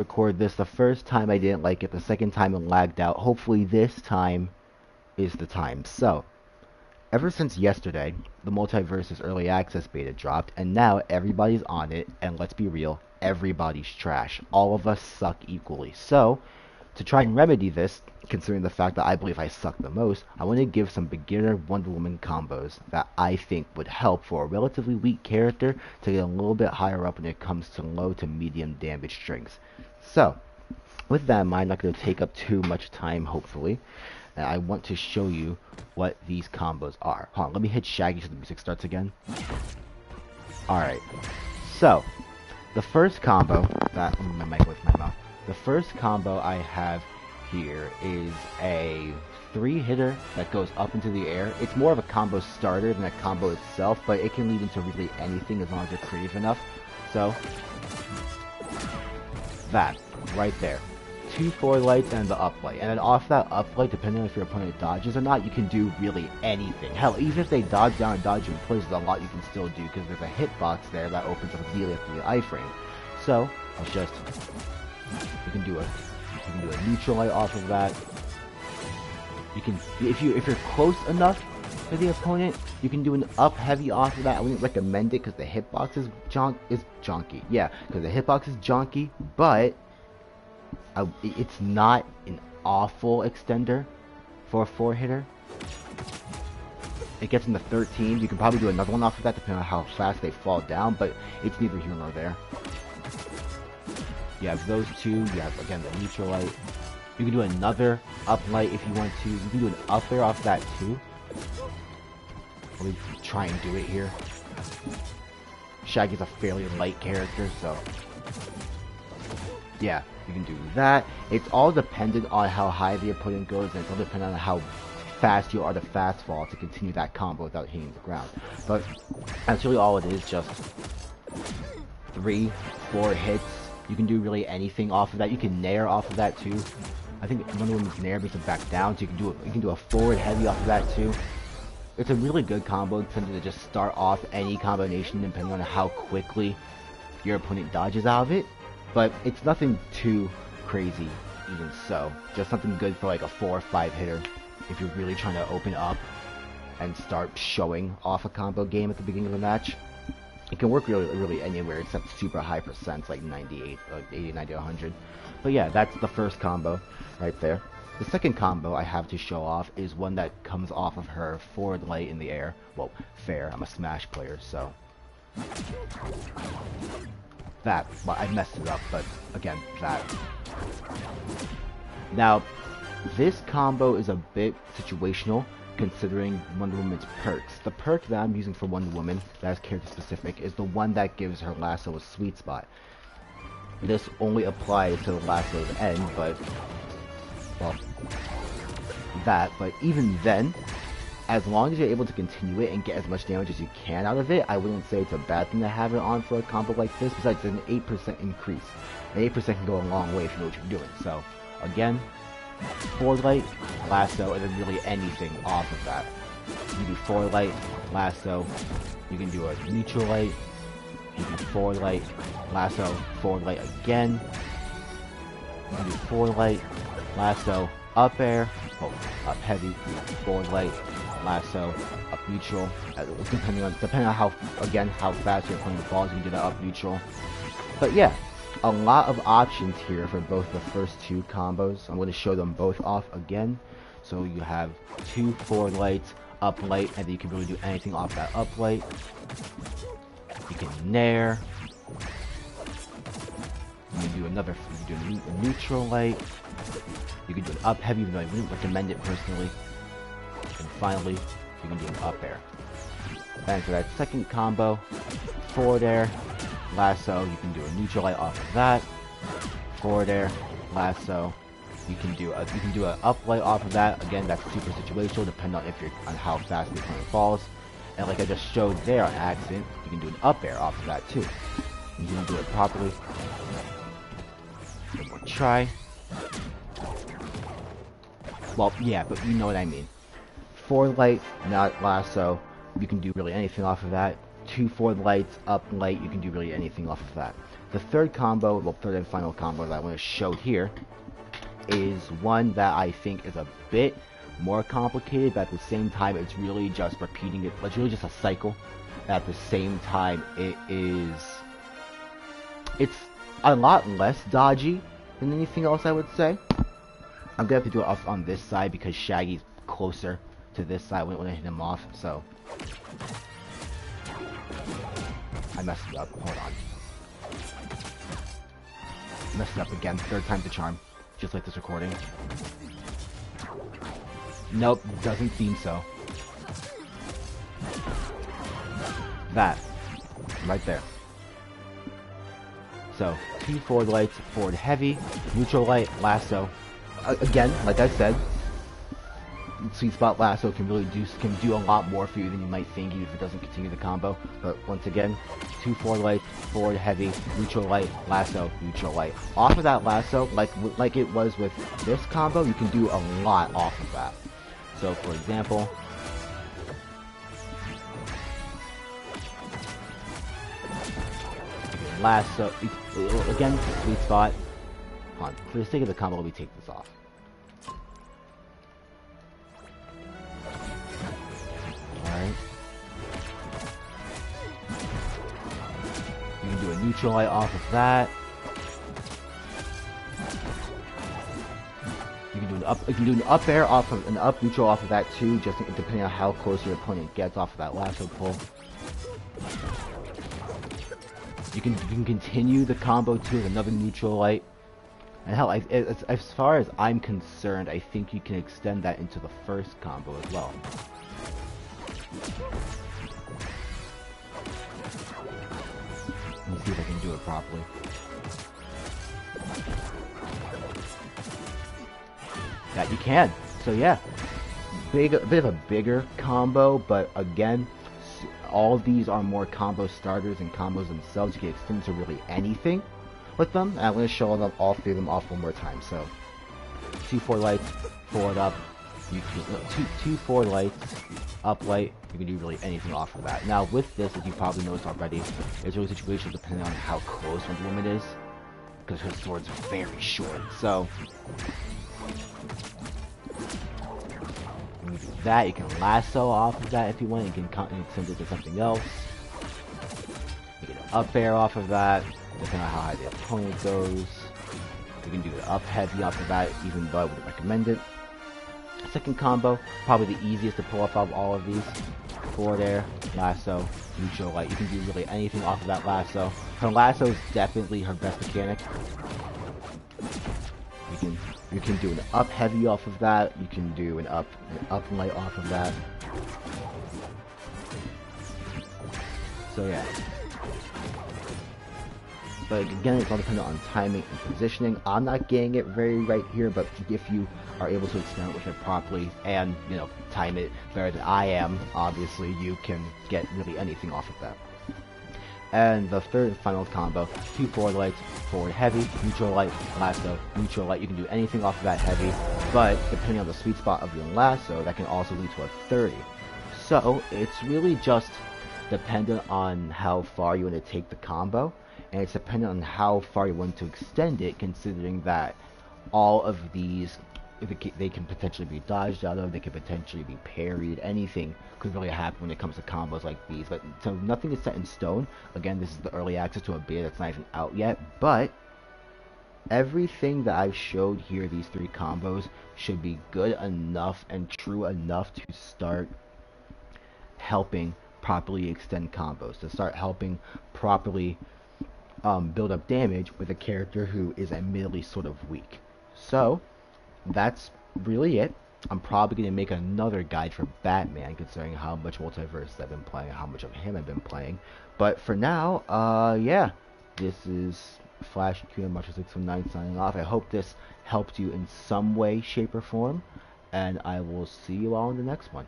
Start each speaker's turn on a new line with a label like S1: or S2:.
S1: record this. The first time I didn't like it, the second time it lagged out. Hopefully this time is the time. So, ever since yesterday, the Multiversus early access beta dropped, and now everybody's on it, and let's be real, everybody's trash. All of us suck equally. So, to try and remedy this, considering the fact that I believe I suck the most, I want to give some beginner Wonder Woman combos that I think would help for a relatively weak character to get a little bit higher up when it comes to low to medium damage strings. So, with that in mind, I'm not going to take up too much time, hopefully. And I want to show you what these combos are. Hold on, let me hit Shaggy so the music starts again. Alright, so, the first combo that... my mic with my mouth. The first combo I have here is a 3-hitter that goes up into the air. It's more of a combo starter than a combo itself, but it can lead into really anything as long as you're creative enough. So, that, right there. 2 forward lights and the up light. And then off that up light, depending on if your opponent dodges or not, you can do really anything. Hell, even if they dodge down and dodge in place, there's a lot you can still do because there's a hitbox there that opens up immediately after the iframe. So, it's just... You can do a neutral light off of that. You can, if you're close enough to the opponent, you can do an up heavy off of that. I wouldn't recommend it because the hitbox is jonky. Yeah, because the hitbox is jonky, but it's not an awful extender for a 4-hitter. It gets in the 13. You can probably do another one off of that depending on how fast they fall down, but it's neither here nor there. You have those two. You have, again, the neutral light. You can do another up light if you want to. You can do an up air off that too. Let me try and do it here. Shaggy's a fairly light character, so... Yeah, you can do that. It's all dependent on how high the opponent goes, and it's all dependent on how fast you are to fast fall to continue that combo without hitting the ground. But that's really all it is, just 3, 4 hits. You can do really anything off of that. You can nair off of that too. I think Wonder Woman's nair makes it back down, so you can do a forward heavy off of that too. It's a really good combo, depending to just start off any combination depending on how quickly your opponent dodges out of it. But it's nothing too crazy, even so. Just something good for like a 4 or 5 hitter if you're really trying to open up and start showing off a combo game at the beginning of the match. It can work really anywhere except super high percents like 98, like 80, 90, 100. But yeah, that's the first combo right there. The second combo I have to show off is one that comes off of her forward light in the air. Well, fair, I'm a Smash player, so... That, well, I messed it up, but again, that. Now, this combo is a bit situational, considering Wonder Woman's perks. The perk that I'm using for Wonder Woman, that is character specific, is the one that gives her lasso a sweet spot. This only applies to the lasso's end, but, well, that. But even then, as long as you're able to continue it and get as much damage as you can out of it, I wouldn't say it's a bad thing to have it on for a combo like this. Besides, it's an 8% increase. And 8% can go a long way if you know what you're doing. So, again, forward light, lasso, and then really anything off of that. You can do forward light, lasso, you can do a neutral light, you can do forward light, lasso, forward light again, you can do forward light, lasso, up air, oh, up heavy, forward light, lasso, up neutral, depending on how fast you're playing the balls, you can do that up neutral. But yeah, a lot of options here for both the first 2 combos. I'm going to show them both off again. So you have 2 forward lights, up light, and then you can really do anything off that up light. You can nair. You can do a neutral light. You can do an up heavy, even though I wouldn't recommend it personally. And finally, you can do an up air. And for that second combo, forward air, lasso, you can do a neutral light off of that. Forward air, lasso, you can do an up light off of that. Again, that's super situational, depending on how fast the opponent falls. And like I just showed there on accident, you can do an up air off of that too. You can do it properly. One more try. Well, yeah, but you know what I mean. Forward light, not lasso. You can do really anything off of that. 2 forward lights, up light, you can do really anything off of that. The third combo, well, third and final combo that I want to show here is one that I think is a bit more complicated, but at the same time, it's really just repeating it. It's really just a cycle. At the same time, it's a lot less dodgy than anything else, I would say. I'm gonna have to do it off on this side because Shaggy's closer to this side when I hit him off, so I messed it up. Hold on. Messed it up again. Third time's the charm. Just like this recording. Nope, doesn't seem so. That. Right there. So, 2 forward lights, forward heavy, neutral light, lasso. Again, like I said, sweet spot lasso can do a lot more for you than you might think if it doesn't continue the combo. But once again, 2 forward lights, forward heavy, neutral light, lasso, neutral light. Off of that lasso, like it was with this combo, you can do a lot off of that. So for example, lasso again, sweet spot. Hold on, for the sake of the combo, let me take this off. Alright. You can do a neutral light off of that. You can do an up air off of an up neutral off of that too, just depending on how close your opponent gets off of that lasso pull. You can continue the combo too with another neutral light. And hell, as far as I'm concerned, I think you can extend that into the first combo as well. Let me see if I can do it properly. That you can. So yeah, a bit of a bigger combo, but again, all of these are more combo starters and combos themselves. You can extend to really anything with them. And I'm going to show them all 3 of them off one more time. So 2 forward lights, forward up. You can, two forward lights, up light. You can do really anything off of that. Now with this, as you probably noticed already, there's really situations depending on how close Wonder Woman is, because her sword's very short. So you can do that. You can lasso off of that if you want. You can extend it to something else. You can up air off of that, depending on how high the opponent goes. You can do the up heavy off of that, even though I wouldn't recommend it. Second combo, probably the easiest to pull off of all of these. Forward air, lasso, neutral light. You can do really anything off of that lasso. Her lasso is definitely her best mechanic. You can do an up heavy off of that. You can do an up light off of that. So yeah. But again, it's all dependent on timing and positioning. I'm not getting it very right here, but if you are able to experiment with it properly and, you know, time it better than I am, obviously you can get really anything off of that. And the third and final combo, 2 forward lights, forward heavy, neutral light, lasso, neutral light. You can do anything off of that heavy, but depending on the sweet spot of your lasso, that can also lead to a 30. So it's really just dependent on how far you want to take the combo, and it's dependent on how far you want to extend it, considering that all of these, they can potentially be dodged out of, they can potentially be parried. Anything could really happen when it comes to combos like these. But so nothing is set in stone. Again, this is the early access to a beta that's not even out yet, but everything that I've showed here, these 3 combos, should be good enough and true enough to start helping properly extend combos, to start helping properly build up damage with a character who is admittedly sort of weak. So that's really it. I'm probably going to make another guide for Batman, considering how much Multiversus I've been playing, how much of him I've been playing. But for now, yeah, this is Flash QM Marshall 619 signing off. I hope this helped you in some way, shape, or form, and I will see you all in the next one.